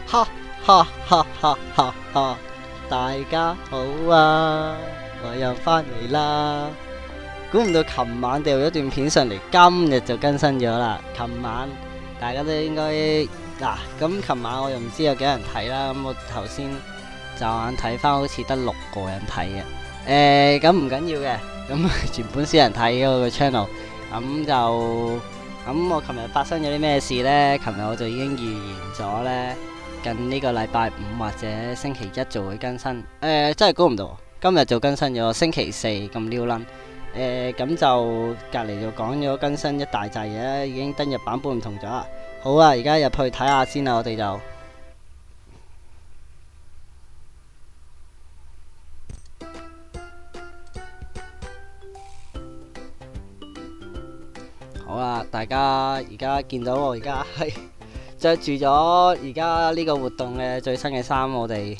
哈哈哈哈哈哈！大家好啊，我又翻嚟啦。估唔到琴晚掉咗段片上嚟，今日就更新咗啦。琴晚大家都應該咁琴晚我又唔知有幾人睇啦。咁我頭先驟眼睇翻，好似得6個人睇嘅。咁唔緊要嘅，咁原本少人睇嗰個 channel，咁我琴日發生咗啲咩事呢？琴日我就已經預言咗呢，近呢個禮拜5或者星期1就會更新。真係估唔到，今日就更新咗，星期4咁撩撚。咁就隔離就講咗更新一大紮嘢啦，已經登入版本唔同咗啦。好啊，而家入去睇下先啦，我哋就好啦。大家而家見到我而家係着住咗而家呢個活動嘅最新嘅衫，我哋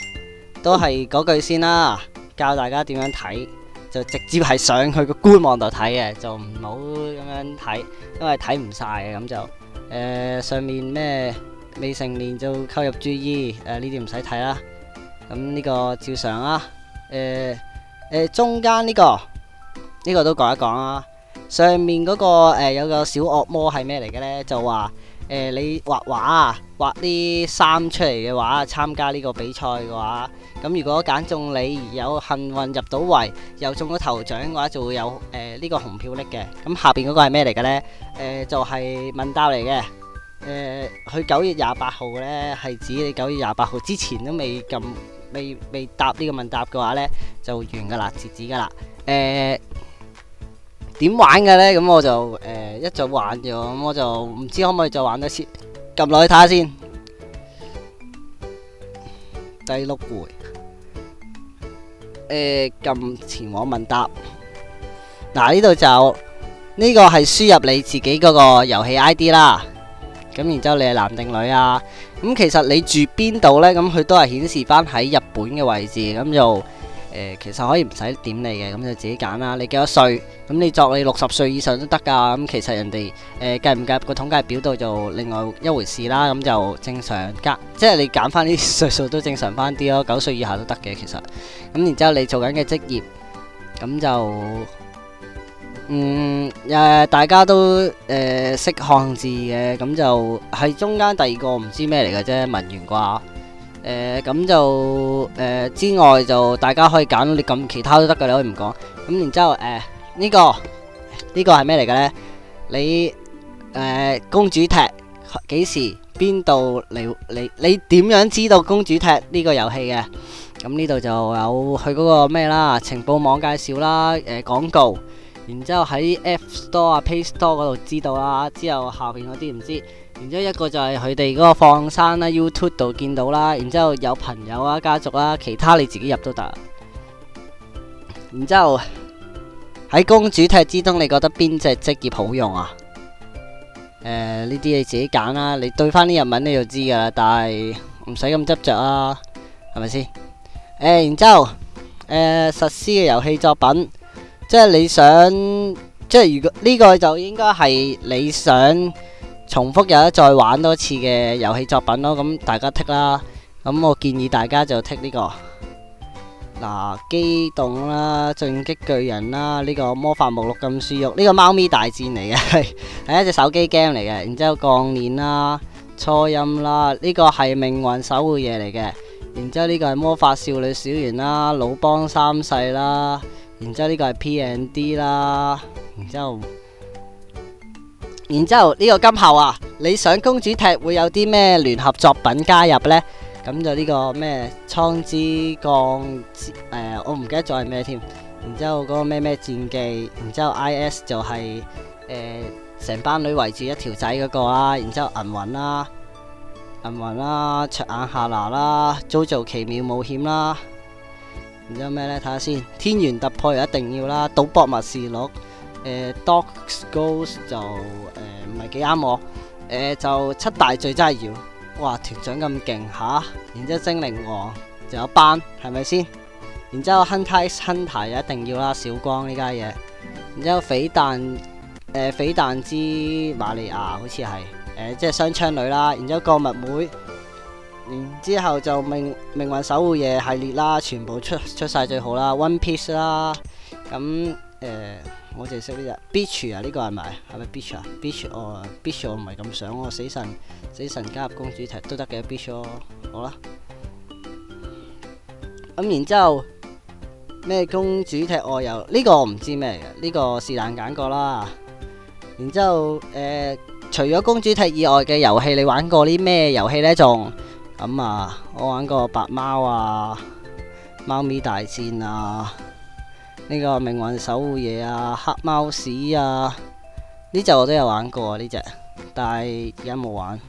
都係嗰句先啦，教大家點樣睇。就直接係上去個官網度睇嘅，就唔好咁樣睇，因為睇唔晒嘅。咁就上面咩未成年就購入注意，呢啲唔使睇啦。咁呢個照常啦。中間呢個都講一講啦。上面嗰個有個小惡魔係咩嚟嘅呢？就話你畫畫畫啲衫出嚟嘅話，參加呢個比賽嘅話，咁如果揀中你而有幸運入到圍，又中咗頭獎嘅話，就會有呢個紅票拎嘅。咁下邊嗰個係咩嚟嘅呢？就係問答嚟嘅。佢9月28號呢，係指你9月28號之前都未答呢個問答嘅話呢，就完噶啦，截止噶啦。點玩嘅呢？咁我就一早玩咗，咁我就唔知可唔可以再玩多次。撳落去睇下先。第6回，撳前往問答。呢度就呢個係輸入你自己嗰個遊戲 ID 啦。咁然之後你係男定女啊？咁其實你住邊度呢？咁佢都係顯示翻喺日本嘅位置。咁就其實可以唔使點你嘅，咁就自己揀啦。你幾多歲？咁你作你60歲以上都得噶。咁其實人哋計唔計入個統計表度就另外一回事啦。咁就正常即係你揀翻啲歲數都正常翻啲咯。9歲以下都得嘅其實。咁然之後你做緊嘅職業，咁就大家都識漢字嘅，咁就係中間第二個唔知咩嚟嘅啫，文員啩。咁就之外就大家可以揀，你咁其他都得㗎，你可以唔講。咁然之後呢個係咩嚟嘅呢？你公主踢幾時邊度嚟？你點樣知道公主踢呢個遊戲嘅？咁呢度就有去嗰個咩啦，情報網介紹啦，廣告。然之後喺 App Store 啊 Play Store 嗰度知道啦。之後下邊嗰啲唔知。然之後一個就係佢哋嗰個放生啦 ，YouTube 度見到啦。然之後有朋友啊、家族啦，其他你自己入都得。然之後喺公主踢之中，你覺得邊隻職業好用啊？呢啲你自己揀啦。你對翻啲日文你就知噶啦，但係唔使咁執着啊，係咪先？然之後實施嘅遊戲作品，即係你想，即係如果呢個就應該係你想重複有得再玩多次嘅遊戲作品咯。咁大家剔啦。咁我建議大家就剔呢個機動啦、進擊巨人啦、呢個魔法目錄禁書玉，呢個貓咪大戰嚟嘅，係一隻手機 game 嚟嘅。然之後鋼鍊啦、初音啦，呢個係命運守護夜嚟嘅。然之後呢個係魔法少女小圓啦、魯邦三世啦。然之後呢個係 P&D 啦。然之後呢個今後啊，你想公主踢會有啲咩聯合作品加入呢？咁就呢個咩蒼之鋼我唔記得咗係咩添。然之後嗰個咩戰記，然之後 IS 就係成班女圍住一條仔嗰個啦。然之後銀魂啦、灼眼夏娜啦、JoJo 奇妙冒險啦。然之後咩呢？睇下先，天元突破又一定要啦。賭博默示錄，Dogs Ghost 就唔係幾啱我。就七大罪真係要。哇！團長咁勁吓，然之後精靈王就有班，係咪先？然之後 Hunter 一定要啦，小光呢家嘢。然之後緋彈之瑪利亞好似係即係雙槍女啦。然之後個物妹然之後就命運守護夜系列啦，全部出晒最好啦，One Piece 啦，咁我淨係識呢隻 Beach 啊，呢個係咪Beach 啊？Beach 我唔係咁想喎，死神加入公主題都得嘅 Beach 咯，好啦。咁然之後咩公主踢外遊呢個我唔知咩嚟嘅，呢個是但揀過啦。然之後除咗公主踢以外嘅遊戲，你玩過啲咩遊戲呢？仲咁啊，我玩過白貓啊、貓咪大戰啊、呢個命運守護夜啊、黑貓史啊，呢隻我都有玩過啊，呢隻，但係而家冇玩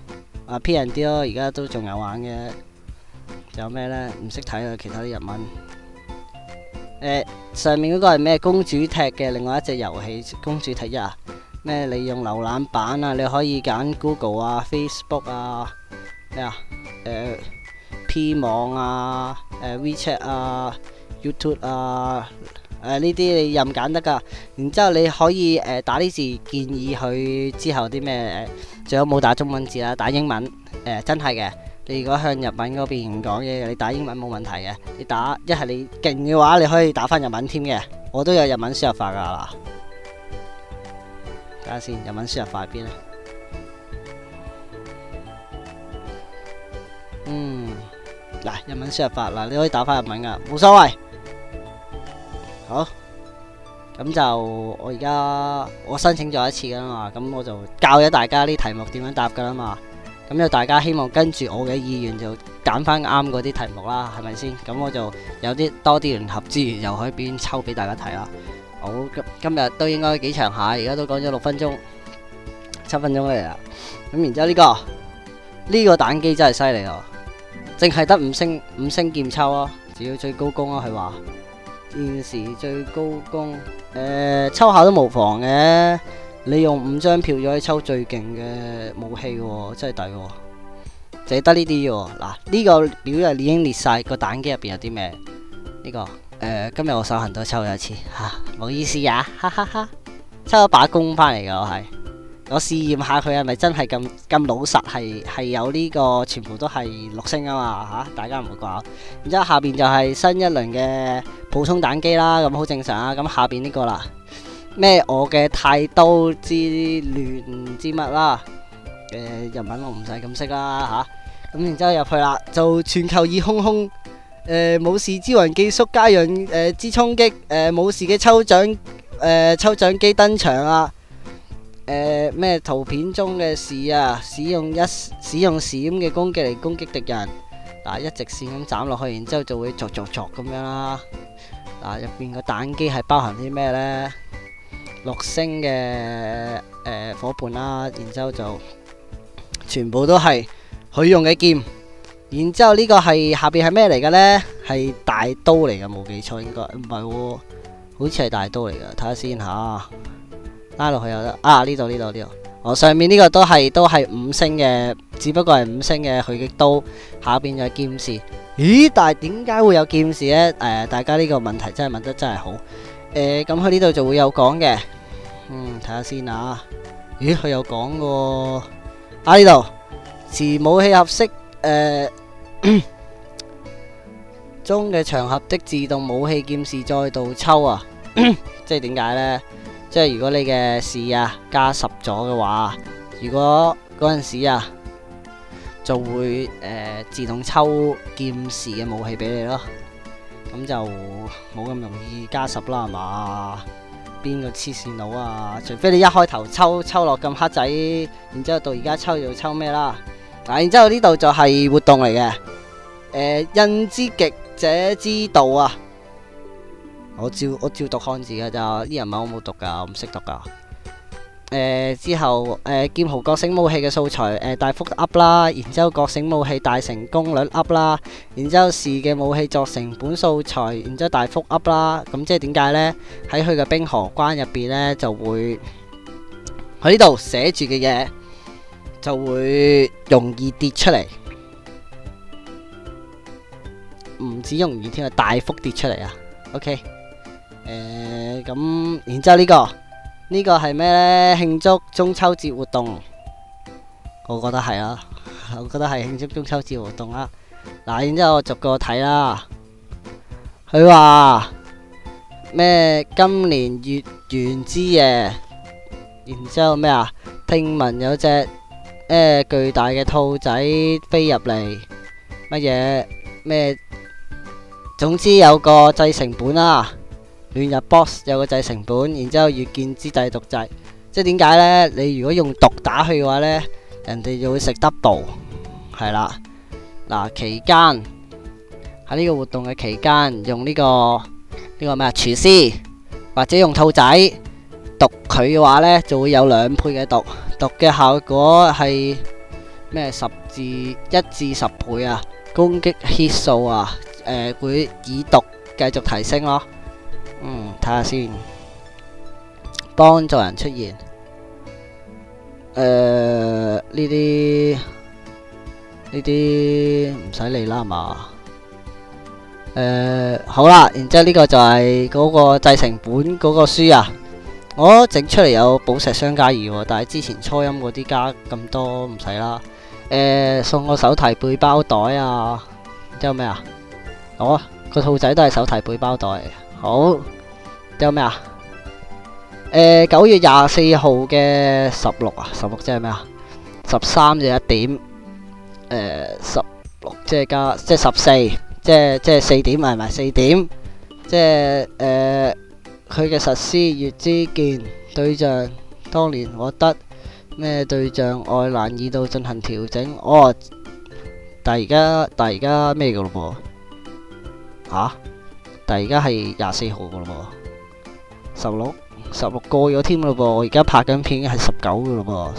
啊。P&D 咯，而家都仲有玩嘅。仲有咩呢？唔識睇啊，其他啲日文。上面嗰個係咩？公主踢嘅另外一隻遊戲，公主踢一啊？咩？你用瀏覽板啊，你可以揀 Google 啊、Facebook 啊、咩啊、P 網啊、WeChat 啊、YouTube 啊，呢啲你任揀得噶。然之後你可以打啲字建議佢之後啲咩仲有冇打中文字啦？打英文真係嘅。你如果向日文嗰邊講嘢，你打英文冇問題嘅。你打一係你勁嘅話，你可以打翻日文添嘅。我都有日文輸入法噶啦。睇下先，日文輸入法喺邊呢？嗱，日文輸入法嗱，你可以打翻日文噶，冇所謂。好，咁就我申請咗一次噶啦嘛，咁我就教咗大家啲題目點樣答噶啦嘛。咁就大家希望跟住我嘅意願就揀翻啱嗰啲題目啦，係咪先？咁我就有啲多啲聯合資源，又可以邊抽俾大家睇啦。好，今日都應該幾長下，而家都講咗6分鐘、7分鐘嚟啦。咁然之後呢個彈機真係犀利咯，淨係得五星劍抽咯，只要最高攻咯。佢話現時最高攻，抽下都無妨嘅。你用5張票就可以抽最勁嘅武器喎，真係抵喎！淨係得呢啲喎。嗱，呢個表就已經列晒個彈機入邊有啲咩？呢個今日我手痕都抽咗一次嚇，唔好意思啊，哈哈哈！抽咗把弓翻嚟㗎，我試驗下佢係咪真係咁老實，係有呢個全部都係6星啊嘛嚇，大家唔好掛。然之後下邊就係新一輪嘅普通彈機啦，咁好正常啊。咁下邊呢個啦。咩？我嘅太刀之亂唔知乜啦，日文我唔使咁識啦吓。咁然之後入去啦，就全球異空空，武士之魂寄宿家人之衝擊，武士嘅抽獎機登場啊！咩圖片中嘅事啊？使用閃嘅攻擊嚟攻擊敵人，嗱一直線咁斬落去，然之後就會逐咁樣啦。嗱入邊個彈機係包含啲咩呢？6星嘅伙伴啦，然之後就全部都係佢用嘅劍，然之後呢個係下邊係咩嚟嘅呢？係大刀嚟嘅，冇記錯應該唔係喎，好似係大刀嚟嘅，睇下先吓，拉落去又得啊！呢度，我上面呢個都係5星嘅，只不過係5星嘅佢嘅刀，下邊就係劍士。咦？但係點解會有劍士呢？大家呢個問題真係問得真係好。咁佢呢度就會有講嘅。睇下先啊！咦，佢有講過啊，呢度持武器合適中嘅場合的自動武器劍士再度抽啊！即係點解呢？即係如果你嘅士啊加10咗嘅話，如果嗰陣時啊就會自動抽劍士嘅武器俾你咯，咁就冇咁容易加10啦，係嘛？邊個黐線佬啊？除非你一開頭抽落咁黑仔，然之後到而家就抽咩啦？然之後呢度就係活動嚟嘅，印之極者之道啊！我照讀漢字噶咋，啲人文我冇讀噶，我唔識讀噶。之後劍豪覺醒武器嘅素材大幅 up 啦，然之後覺醒武器大成功率 up 啦，然之後士嘅武器作成本素材，然之後大幅 up 啦。咁即係點解呢？喺佢嘅冰河關入邊呢，就會喺呢度寫住嘅嘢就會容易跌出嚟，唔止容易添啊，大幅跌出嚟啊。OK，咁然之後呢個係咩呢？慶祝中秋節活動，我覺得係啦，我覺得係慶祝中秋節活動啦。嗱，然之後我逐個睇啦。佢話咩？今年月圓之夜，然之後咩啊？聽聞有隻巨大嘅兔仔飛入嚟，乜嘢咩？總之有個製成本啦，亂入 box 有個製成本，然之後越見之帝毒製，即係點解呢？你如果用毒打佢嘅話呢，人哋就會食 double， 係啦。嗱，期間喺呢個活動嘅期間，用呢個咩啊？廚師或者用兔仔毒佢嘅話呢，就會有2倍嘅毒，毒嘅效果係咩？1至10倍啊，攻擊 hit 數啊。會以毒繼續提升咯。睇下先，幫助人出現。呢啲唔使理啦，係嘛？好啦，然之後呢個就係嗰個製成本嗰個書啊。我整出嚟有寶石相加2，但係之前初音嗰啲加咁多唔使啦。送個手提背包袋啊，然之後咩啊？個兔仔都係手提背包袋。好，仲有咩啊？9月24號嘅16啊，16即係咩啊？13就1點，16即係14，即係4點係咪？4點，即係佢嘅實施月之見對象，當年獲得咩對象愛難易度進行調整。但係而家咩噶咯噃？但係而家係24號噶咯噃，16過咗添咯噃，我而家拍緊片係19噶咯噃，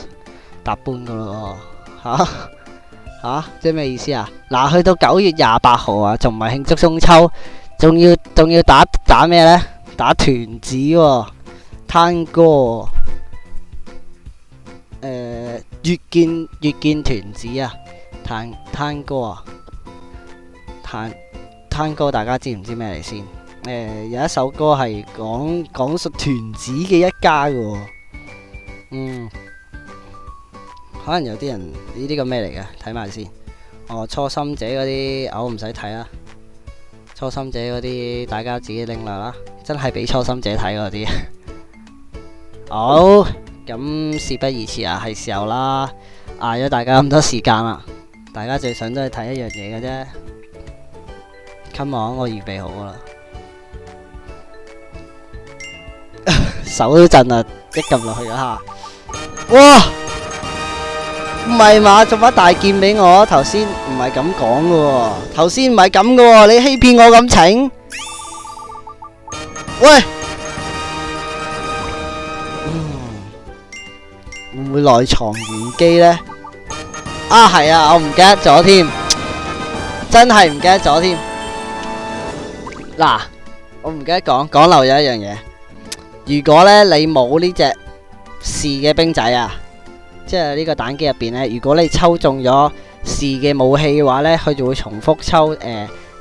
搭半噶咯喎，即係咩意思啊？嗱，去到9月28號啊，仲唔係慶祝中秋，仲要打咩呢？打團子喎，攤歌，月見團子啊，攤歌啊，攤歌大家知唔知咩嚟先？有一首歌係講述團子嘅一家嘅喎。可能有啲人呢啲個咩嚟嘅？睇埋先。初心者嗰啲我唔使睇啦。初心者嗰啲大家自己拎嚟啦。真係俾初心者睇嗰啲。好，咁事不宜遲啊，係時候啦。捱咗大家咁多時間啦，大家最想都係睇一樣嘢嘅啫。Come on，我預備好啦，手都震啊！一撳落去一下，哇！唔係嘛，做把大劍俾我？頭先唔係咁講嘅喎，頭先唔係咁嘅喎，你欺騙我感情？喂，會唔會內藏玄機呢？係啊，我唔記得咗添，真係唔記得咗添。嗱，我唔記得講漏咗一樣嘢。如果呢你冇呢隻士嘅兵仔啊，即係呢個彈機入邊呢，如果你抽中咗士嘅武器嘅話呢，佢就會重複抽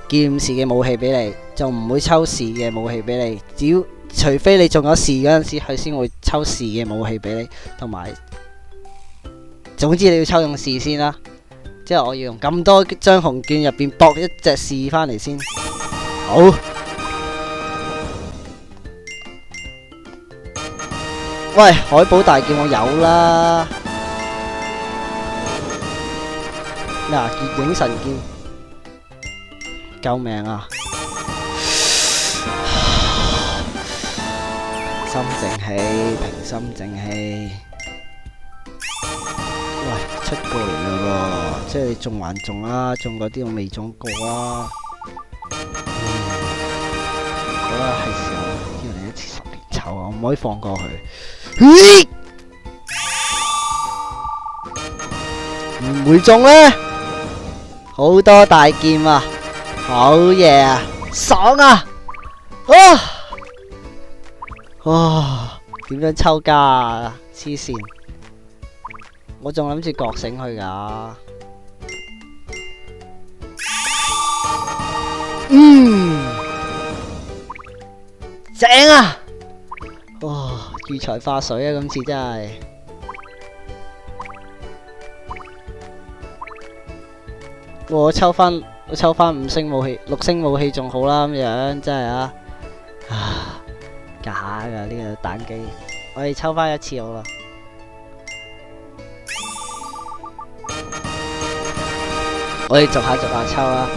劍士嘅武器俾你，就唔會抽士嘅武器俾你。除非你中咗士嗰陣時，佢先會抽士嘅武器俾你。同埋，總之你要抽中士先啦。即係我要用咁多張紅券入邊博一隻士翻嚟先。好，喂，海寶大劍我有啦。咩啊？月影神劍，救命啊！平心靜氣，平心靜氣。喂，出過嚟啦喎，即係中還中啊，中嗰啲我未中過啊。好啦，係時候要嚟一次10連抽啊！我唔可以放過佢。唔會中呢？好多大劍啊！好嘢啊！爽啊！點樣抽家啊？黐線！我仲諗住覺醒佢㗎。正啊！如財化水啊！今次真係我抽翻5星武器、6星武器仲好啦，咁樣真係啊，假噶呢個彈機，我哋抽翻一次好啦。我哋逐下抽啊！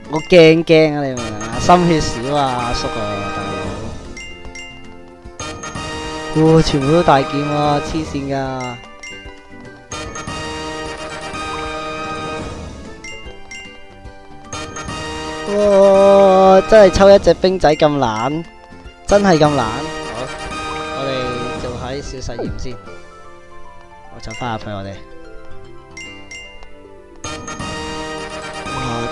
我驚啊！你明唔明啊？心血少啊，阿叔啊，大佬！哇，全部都大劍啊，黐線噶！哇，真係抽一隻兵仔咁懶，真係咁懶。好，我哋做下啲小實驗先。我就翻入去我哋。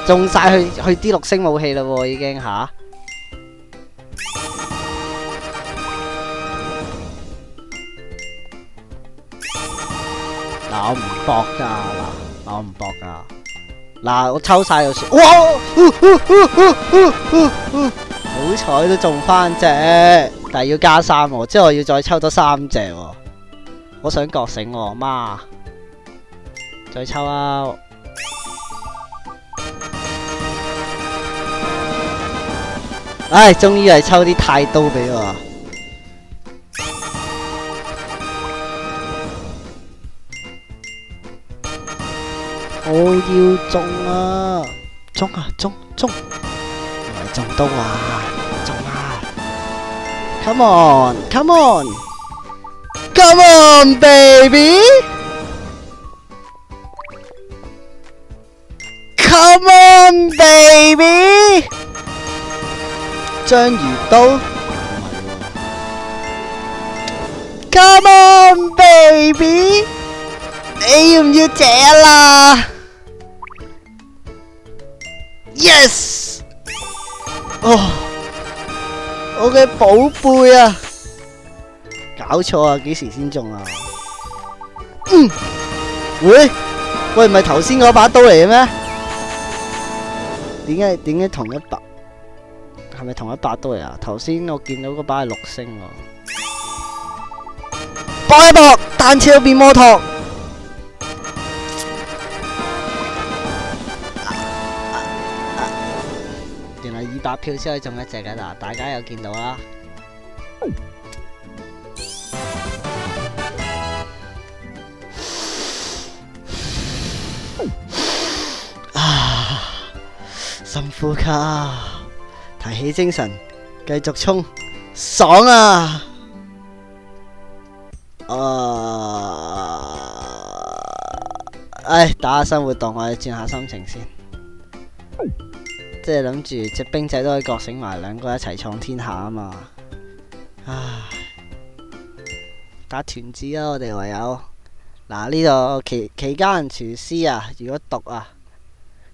中晒去啲6星武器啦喎，已經吓。嗱，我唔搏噶，我唔搏噶。嗱，我抽晒就算。哇！好彩都中翻隻，但係要加3喎，之後我要再抽多3隻喎。我想覺醒喎，媽！再抽啊！唉，終於係抽啲太刀俾我。我要中啊！中！唔係中刀啊！中啊 ！Come on, baby! Come on, baby! 章魚刀，唔係喎。Come on, baby， 你要唔要這啦 ？Yes， 哦，我嘅寶貝啊！搞錯啊，幾時先中啊？喂，唔係頭先嗰把刀嚟嘅咩？點解同一把？係咪同一把刀嚟啊？頭先我見到嗰把係6星喎。搏一搏，單車變摩托。原來200票先可以中一隻嘅嗱，大家有見到啦。深呼吸。提起精神，繼續衝，爽啊！打下新活動，我哋轉下心情先。即係諗住隻兵仔都可以覺醒埋，兩個一齊創天下啊嘛！唉，打團子啦，我哋唯有。嗱，呢度期間廚師啊，如果讀啊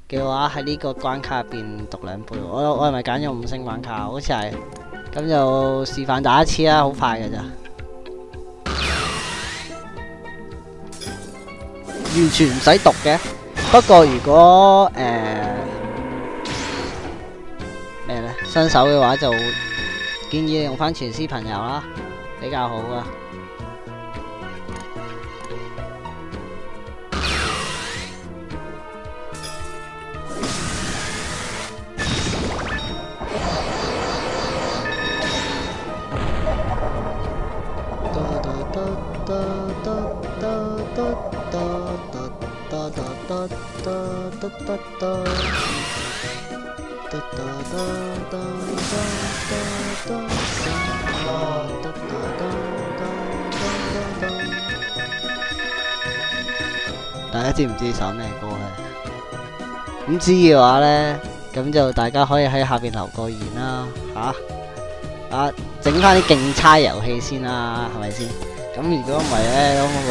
嘅話喺呢個關卡入邊讀2杯，我係咪揀咗5星關卡？好似係，咁就示範打一次啦，好快㗎咋，完全唔使讀嘅。不過如果咩呢？新手嘅話就建議用翻廚師朋友啦，比較好啊。大家知唔知首咩歌呢？唔知嘅話呢，咁就大家可以喺下邊留個言啦，整翻啲競猜遊戲先啦，係咪先？咁如果唔係呢，咁我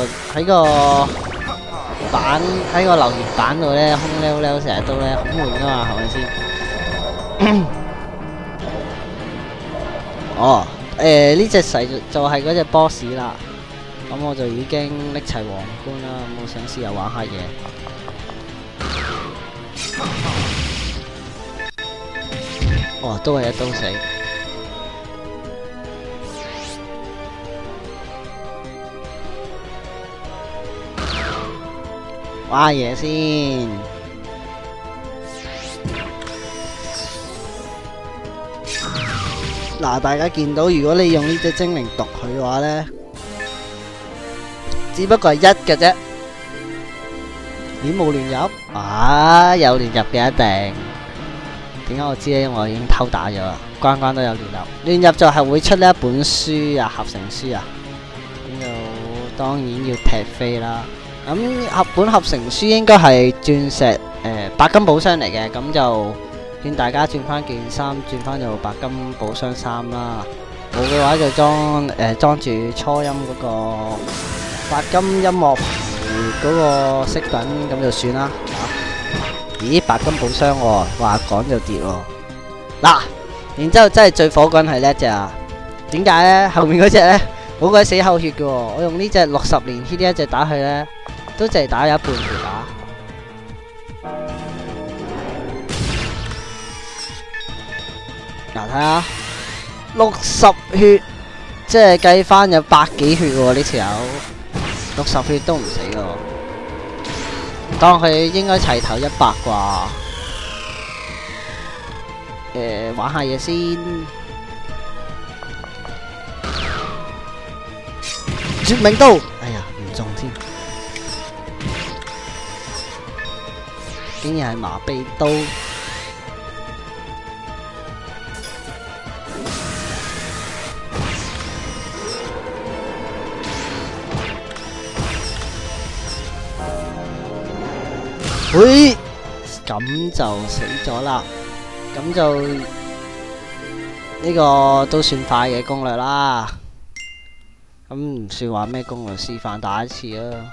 喺個留言板度呢，空溜溜成日都呢好悶噶嘛，係咪先？哦，呢隻就係嗰隻 boss 啦。咁我就已經拎齊皇冠啦，咁我想試下玩下嘢。哦，都係一刀死。玩下嘢先。嗱，大家見到如果你用呢隻精靈毒佢嘅話呢，只不過係一嘅啫。咦，冇亂入啊？有亂入嘅一定。點解我知呢？因為我已經偷打咗啦，關關都有亂入。亂入就係會出呢一本書啊，合成書啊。咁就當然要踢飛啦。咁本合成書應該係鑽石白金寶箱嚟嘅，咁就勸大家轉翻件衫，轉翻做白金寶箱衫啦。冇嘅話就裝住初音嗰個白金音樂嗰個飾品，咁就算啦。咦，白金寶箱喎，話講就跌喎。嗱，然之後真係最火滾係呢隻啊？點解呢？後面嗰隻呢，好鬼死口血嘅喎，我用呢隻60年 hit 呢一隻打佢呢，都淨係打咗一半血啊！嗱，睇下60血，即係計翻有100幾血喎，呢條友60血都唔死喎。當佢應該齊頭100啩。玩下嘢先。絕命刀，哎呀，唔中添。竟然係麻痹刀。喂，咁就死咗啦。咁就呢個都算快嘅攻略啦。咁唔算話咩攻略，示範打一次啦。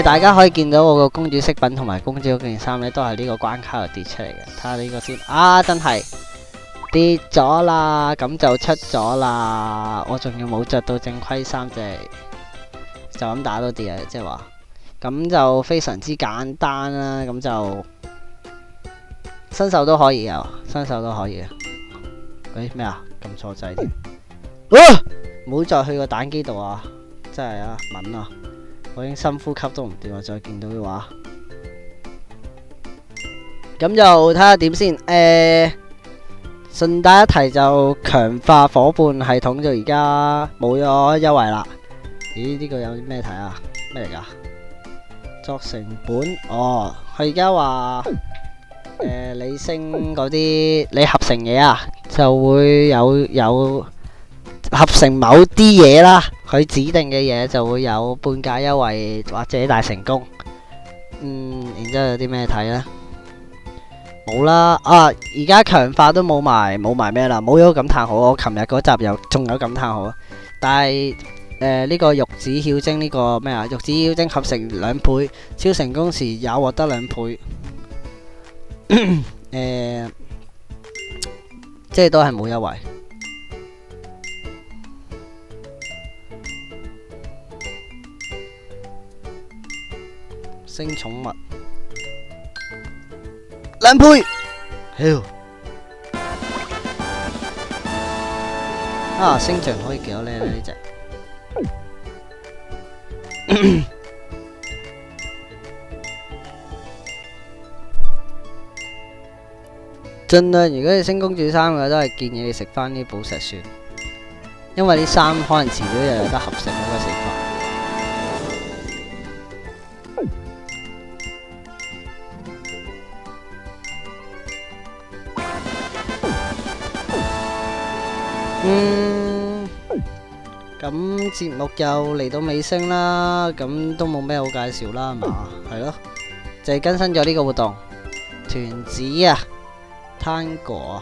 大家可以見到我個公主飾品同埋公主嗰件衫呢，都係呢個關卡度跌出嚟嘅。睇下呢個先，啊，真係跌咗啦，咁就出咗啦。我仲要冇着到正規衫，就咁打都跌啊！即係話，咁就非常之簡單啦。咁就新手都可以啊，新手都可以啊。喂，咩啊？撳錯掣添。唔好再去個蛋機度啊！真係啊，敏啊！我已經深呼吸都唔掂啊！再見到嘅話，咁就睇下點先。順帶一提就強化伙伴系統就而家冇咗優惠啦。咦？呢個有啲咩睇啊？咩嚟噶？作成本哦，佢而家話你升嗰啲你合成嘢啊，就會有合成某啲嘢啦，佢指定嘅嘢就會有半價優惠或者大成功。然之後有啲咩睇呢？冇啦。啊，而家強化都冇埋咩啦，冇咗感嘆號。我琴日嗰集又仲有感嘆號，但係呢個玉子曉晶呢個咩啊？玉子曉晶合成2倍，超成功時也獲得2倍。即係都係冇優惠。升寵物2倍，啊，升象可以幾多呢？呢隻盡量如果你升公主衫嘅，都係建議你食翻啲寶石算，因為啲衫可能遲早又有得合成，好鬼死快。咁節目又嚟到尾聲啦，咁都冇咩好介紹啦，係嘛？係咯，就係更新咗呢個活動，團子啊，Tango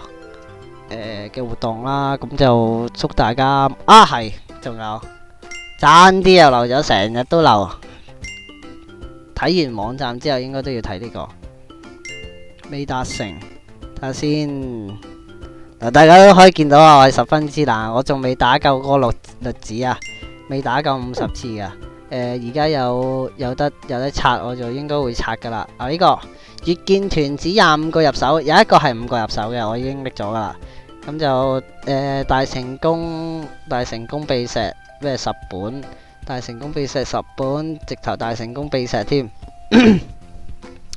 嘅活動啦，咁就祝大家係，仲有爭啲又漏咗，成日都漏。睇完網站之後，應該都要睇呢個未達成，睇下先。大家都可以見到啊，我係十分之難，我仲未打夠嗰個律子啊，未打夠50次噶。而家有得刷，我就應該會刷噶啦。呢個月見團子25個入手，有一個係5個入手嘅，我已經拎咗噶啦。咁就大成功秘石咩10本，大成功秘石10本，直頭大成功秘石添。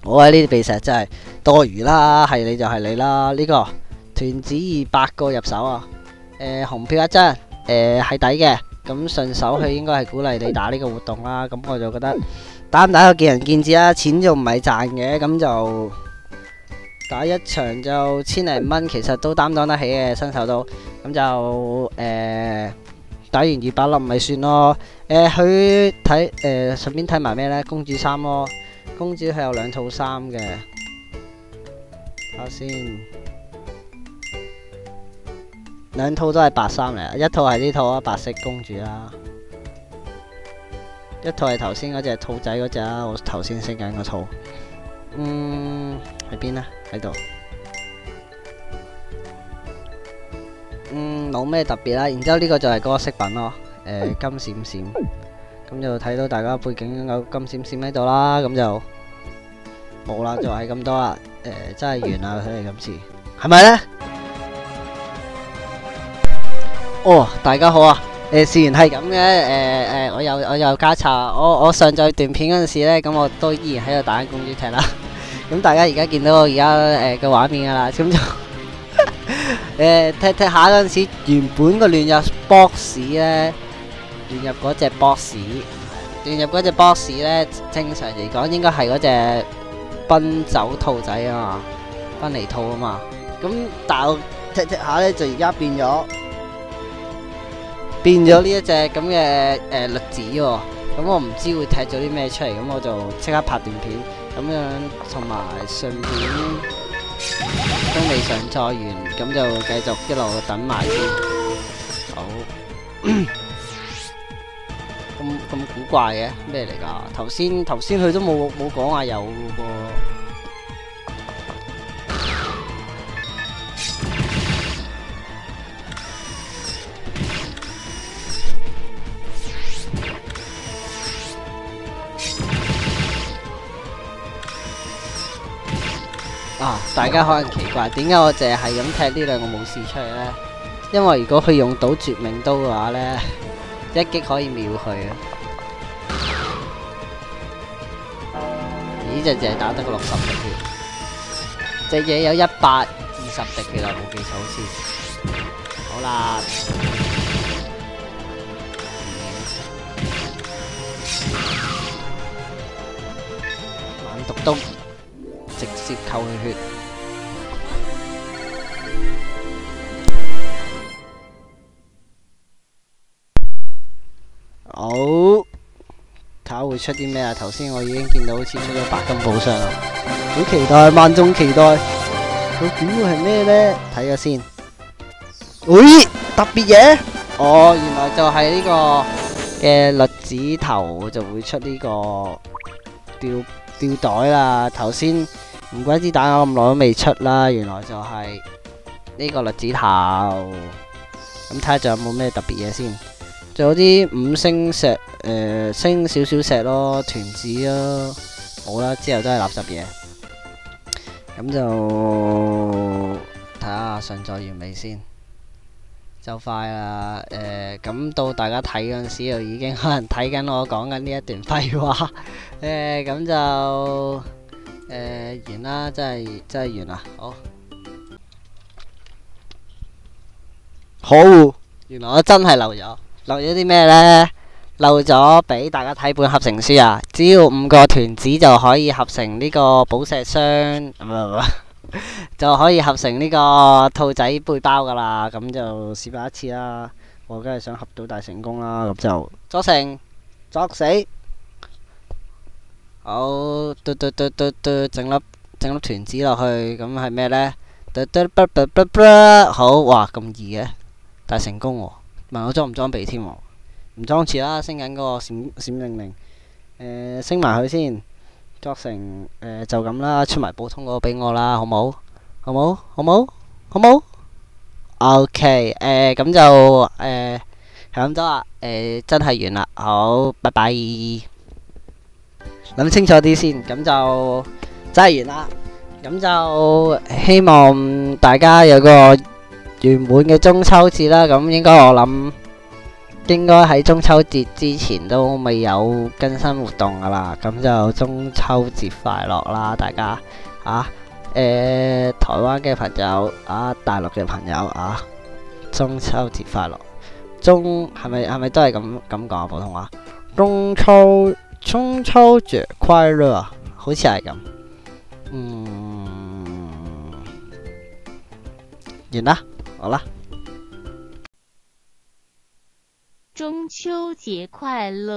我喺呢啲秘石真係多餘啦，係你就係你啦。呢個團子200個入手啊！紅票一張，係抵嘅。咁順手佢應該係鼓勵你打呢個活動啦。咁我就覺得打唔打就見仁見智啦。錢就唔係賺嘅，咁就打一場就千零蚊，其實都擔當得起嘅，新手都。咁就打完200粒咪算咯。佢睇順便睇埋咩呢？公主衫咯，公主佢有2套衫嘅。睇下先，2套都係白衫嚟，一套係呢套啊，白色公主啦，一套係頭先嗰隻兔仔嗰隻啊，我頭先識緊嗰套。喺邊啊？喺度。冇咩特別啦。然之後呢個就係嗰個飾品咯，金閃閃。咁就睇到大家背景有金閃閃喺度啦。咁就冇啦，就係咁多啦。真係完啦，睇嚟今次係咪呢？哦，大家好啊！事緣係咁嘅，我有加插，我上載段片嗰陣時呢，咁我都依然喺度打緊公主踢啦。咁大家而家見到我而家嘅畫面噶啦，咁就踢下嗰陣時，原本個亂入 box 呢，亂入嗰隻 box 呢，正常嚟講應該係嗰隻奔走兔仔啊嘛，奔尼兔啊嘛。咁但係我踢下呢，就而家變咗呢一隻咁嘅栗子喎。咁我唔知會踢咗啲咩出嚟，咁我就即刻拍段片咁樣，同埋順便都未上載完，咁就繼續一路等埋先。好，咁古怪嘅咩嚟㗎？頭先佢都冇講話有喎。大家可能奇怪，點解我淨係咁踢呢兩個武士出嚟呢？因為如果佢用到絕命刀嘅話呢，一擊可以秒佢啊！呢隻淨係打得個60滴血，隻嘢有120滴血啦，冇記錯好似。好啦，猛毒刀直接扣佢血。好，睇下會出啲咩啊！頭先我已經見到好似出咗白金寶箱啦，好期待，萬眾期待。究竟會係咩呢？睇下先。喂，特別嘢！哦，原來就係呢個嘅栗子頭就會出呢個吊袋啦。頭先唔怪之打我咁耐都未出啦，原來就係呢個栗子頭。咁睇下仲有冇咩特別嘢先。仲有啲5星石，升少少石咯，團子咯，冇啦，之後都係垃圾嘢。咁就睇下上載完未先，就快啦。咁到大家睇嗰陣時，就已經可能睇緊我講緊呢一段廢話。咁就完啦，真係完啦。好，原來我真係漏咗啲咩呢？漏咗俾大家睇本合成書啊！只要5個團子就可以合成呢個寶石箱，就可以合成呢個兔仔背包噶啦。咁就試過一次啦，我梗係想合到大成功啦。咁就作死，好整粒團子落去，咁係咩呢？好，哇咁易嘅，大成功喎！問我裝唔裝備添喎？唔裝住啦，升緊嗰個閃靈靈，升埋佢先，作成就咁啦，出埋普通嗰個俾我啦，好冇？OK，咁就係咁多啦，真係完啦，好，拜拜。諗清楚啲先，咁就真係完啦，咁就希望大家有個圓滿嘅中秋節啦，咁應該我諗應該喺中秋節之前都未有更新活動噶啦，咁就中秋節快樂啦，大家啊！台灣嘅朋友啊，大陸嘅朋友啊，中秋節快樂！係咪都係咁講啊？普通話中秋節快樂啊，好似係咁。完啦，好啦。中秋節快樂！